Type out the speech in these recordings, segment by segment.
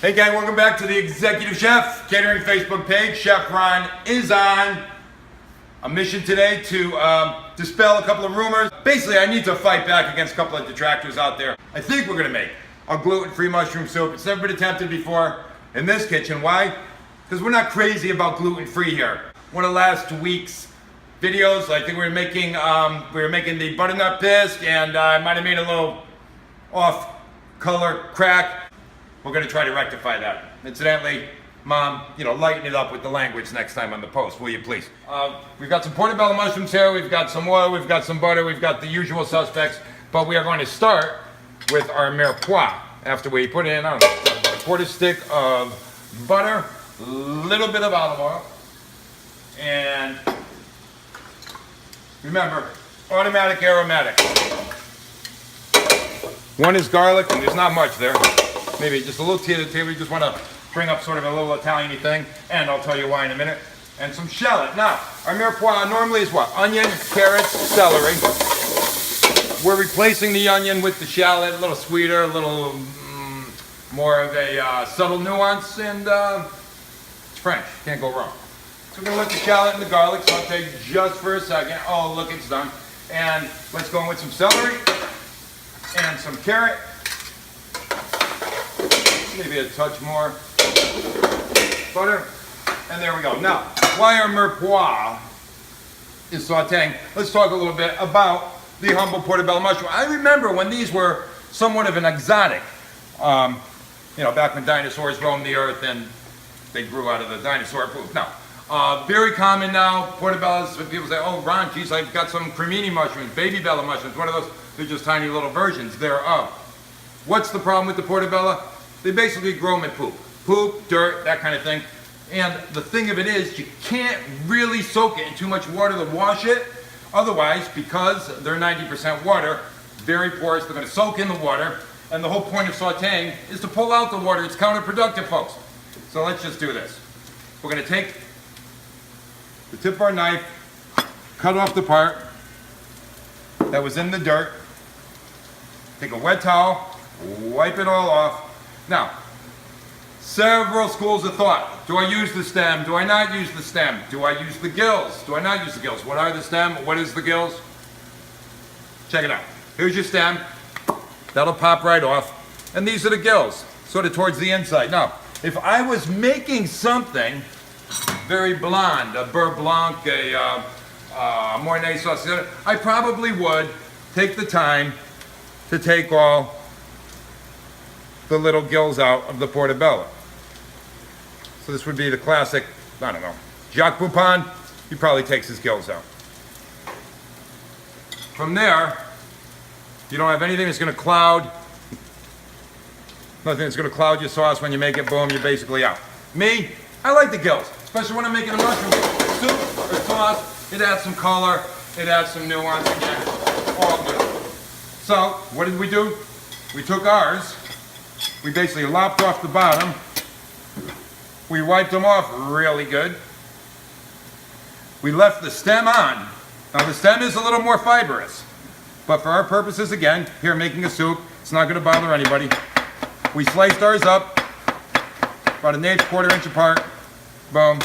Hey gang, welcome back to the Executive Chef Catering Facebook page. Chef Ron is on a mission today to dispel a couple of rumors. Basically, I need to fight back against a couple of detractors out there. I think we're gonna make a gluten-free mushroom soup. It's never been attempted before in this kitchen. Why? Because we're not crazy about gluten-free here. One of last week's videos, I think we were making the butternut bisque, and I might have made a little off color crack. We're gonna try to rectify that. Incidentally, Mom, lighten it up with the language next time on the post, will you please? We've got some portobello mushrooms here, we've got some oil, we've got some butter, we've got the usual suspects, but we are going to start with our Mirepoix. After we put in, I don't know, a quarter stick of butter, a little bit of olive oil, and remember, automatic, aromatic. One is garlic, and there's not much there. Maybe just a little tea at the table. You just want to bring up sort of a little Italian-y thing, and I'll tell you why in a minute. And some shallot. Now, our Mirepoix normally is what? Onion, carrots, celery. We're replacing the onion with the shallot, a little sweeter, a little more of a subtle nuance, and it's French. Can't go wrong. So we're going to let the shallot and the garlic saute just for a second. Oh, look, it's done. And let's go in with some celery and some carrot. Maybe a touch more butter, and there we go. Now, while our Mirepoix is sauteing, let's talk a little bit about the humble portobello mushroom. I remember when these were somewhat of an exotic, back when dinosaurs roamed the earth and they grew out of the dinosaur poop. Now, very common now, portobellos, when people say, oh, Ron, geez, I've got some cremini mushrooms, baby bella mushrooms, one of those, they're just tiny little versions thereof. What's the problem with the portobello? They basically grow them in poop. Poop, dirt, that kind of thing. And the thing of it is, you can't really soak it in too much water to wash it. Otherwise, because they're 90% water, very porous, they're going to soak in the water. And the whole point of sauteing is to pull out the water. It's counterproductive, folks. So let's just do this. We're going to take the tip of our knife, cut off the part that was in the dirt. Take a wet towel, wipe it all off. Now, several schools of thought. Do I use the stem? Do I not use the stem? Do I use the gills? Do I not use the gills? What are the stem? What is the gills? Check it out. Here's your stem. That'll pop right off. And these are the gills, sort of towards the inside. Now, if I was making something very blonde, a beurre blanc, a mornay sauce, I probably would take the time to take all the little gills out of the portobello. So this would be the classic, I don't know, Jacques Poupon, he probably takes his gills out. From there, you don't have anything that's going to cloud, nothing that's going to cloud your sauce. When you make it, boom, you're basically out. Me, I like the gills, especially when I'm making a mushroom soup or sauce. It adds some color, it adds some nuance, again, all good. So, what did we do? We took ours, we basically lopped off the bottom. We wiped them off really good. We left the stem on. Now the stem is a little more fibrous, but for our purposes, again, here making a soup, it's not going to bother anybody. We sliced ours up, about an eighth, quarter inch apart, boom,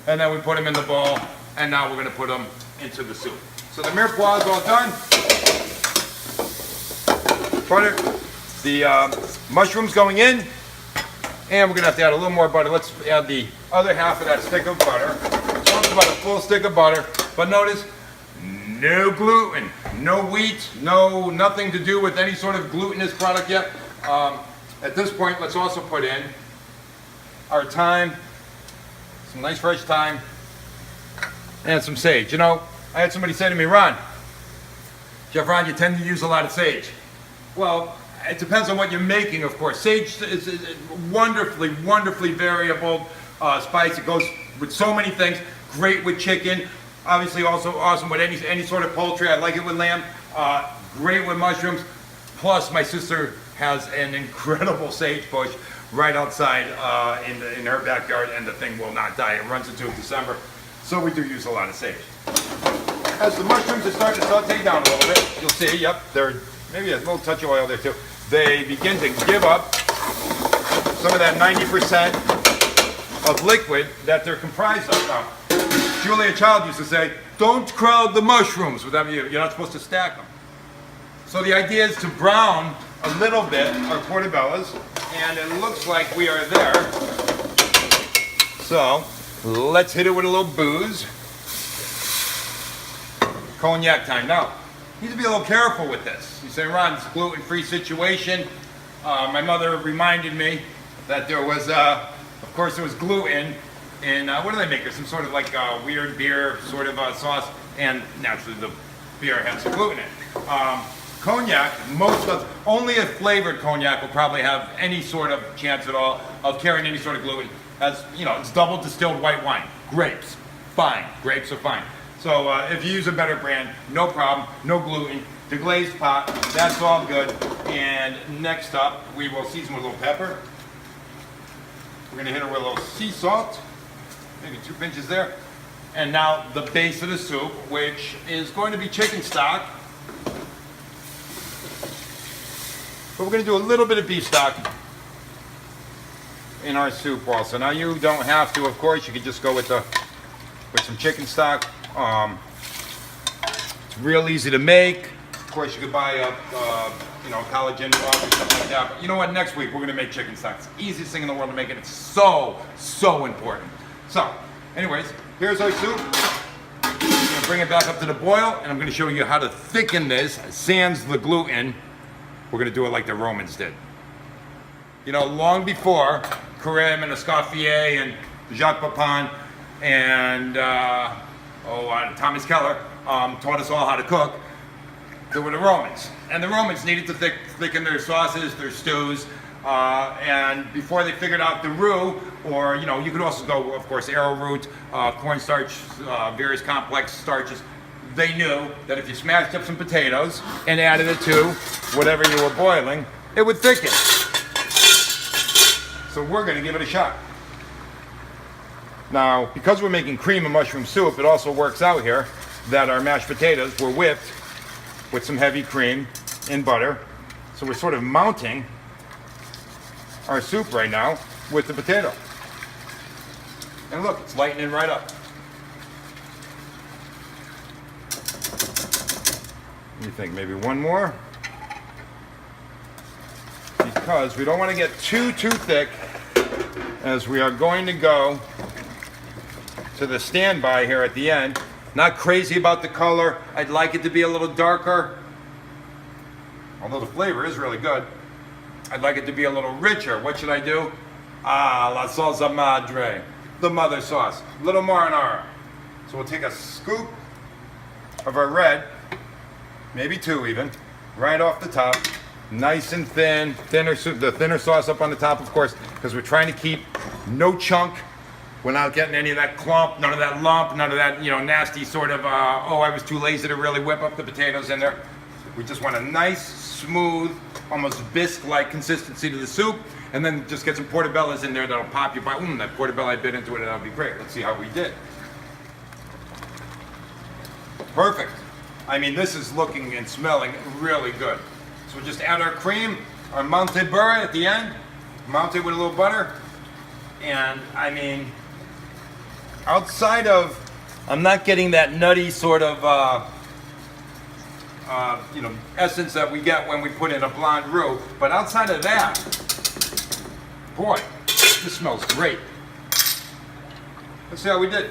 and then we put them in the bowl, and now we're going to put them into the soup. So the Mirepoix is all done. Butter. The mushrooms going in, and we're going to have to add a little more butter. Let's add the other half of that stick of butter. So it's about a full stick of butter, but notice, no gluten, no wheat, nothing to do with any sort of glutinous product yet. At this point, let's also put in our thyme, some nice fresh thyme, and some sage. I had somebody say to me, Ron, Chef Ron, you tend to use a lot of sage. Well, it depends on what you're making, of course. Sage is a wonderfully, wonderfully variable spice. It goes with so many things. Great with chicken. Obviously also awesome with any sort of poultry. I like it with lamb. Great with mushrooms. Plus, my sister has an incredible sage bush right outside in her backyard, and the thing will not die. It runs into December. So we do use a lot of sage. As the mushrooms are starting to saute down a little bit, you'll see, yep, they're maybe a little touch of oil there too. They begin to give up some of that 90% of liquid that they're comprised of. Now, Julia Child used to say, don't crowd the mushrooms. You're not supposed to stack them. So the idea is to brown a little bit our portobellos, and it looks like we are there. So let's hit it with a little booze. Cognac time. Now, you need to be a little careful with this. You say, Ron, it's a gluten-free situation. My mother reminded me that there was, of course, there was gluten in, what do they make? There's some sort of like weird beer sort of sauce, and naturally the beer has some gluten in it. Cognac, only a flavored cognac will probably have any sort of chance at all of carrying any sort of gluten. As you know, it's double distilled white wine. Grapes, fine. Grapes are fine. So if you use a better brand, no problem, no gluten. The glazed pot, that's all good. And next up, we will season with a little pepper. We're gonna hit it with a little sea salt, maybe 2 pinches there. And now the base of the soup, which is going to be chicken stock. But we're gonna do a little bit of beef stock in our soup also. Now you don't have to, of course, you could just go with some chicken stock. It's real easy to make. Of course, you could buy a collagen broth or something like that. But you know what? Next week we're gonna make chicken stock. It's the easiest thing in the world to make, and it's so important. So, anyways, here's our soup. I'm gonna bring it back up to the boil, and I'm gonna show you how to thicken this sans the gluten. We're gonna do it like the Romans did. You know, long before Carême and Escoffier and Jacques Pepin and Thomas Keller taught us all how to cook, there were the Romans. And the Romans needed to thicken their sauces, their stews, and before they figured out the roux, or you could also go, of course, arrowroot, cornstarch, various complex starches. They knew that if you smashed up some potatoes and added it to whatever you were boiling, it would thicken. So we're going to give it a shot. Now, because we're making cream and mushroom soup, it also works out here that our mashed potatoes were whipped with some heavy cream and butter. So we're sort of mounting our soup right now with the potato. And look, it's lightening right up. What do you think? Maybe one more? Because we don't want to get too thick, as we are going to go to the standby here at the end. Not crazy about the color. I'd like it to be a little darker, although the flavor is really good. I'd like it to be a little richer. What should I do? La salsa madre, the mother sauce. A little marinara. So we'll take a scoop of our red, maybe 2 even, right off the top. Nice and thin, the thinner sauce up on the top, of course, because we're trying to keep no chunk. We're not getting any of that clump, none of that lump, none of that, nasty sort of, I was too lazy to really whip up the potatoes in there. We just want a nice, smooth, almost bisque-like consistency to the soup, and then just get some portobellos in there that'll pop you by. That portobello I bit into it, and that'll be great. Let's see how we did. Perfect. I mean, this is looking and smelling really good. So we'll just add our cream, our mounted beurre at the end, mount it with a little butter, and I mean, outside of, I'm not getting that nutty sort of, essence that we get when we put in a blonde roux, but outside of that, boy, this smells great. Let's see how we did.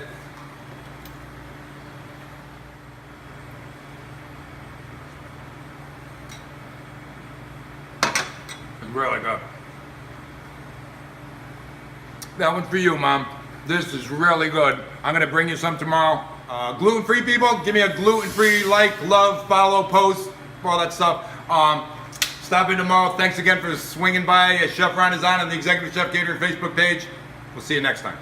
Really good. That one's for you, Mom. This is really good. I'm gonna bring you some tomorrow. Gluten-free people, give me a gluten-free like, love, follow, post, all that stuff. Stop in tomorrow. Thanks again for swinging by. Chef Ron is on the Executive Chef Catering Facebook page. We'll see you next time.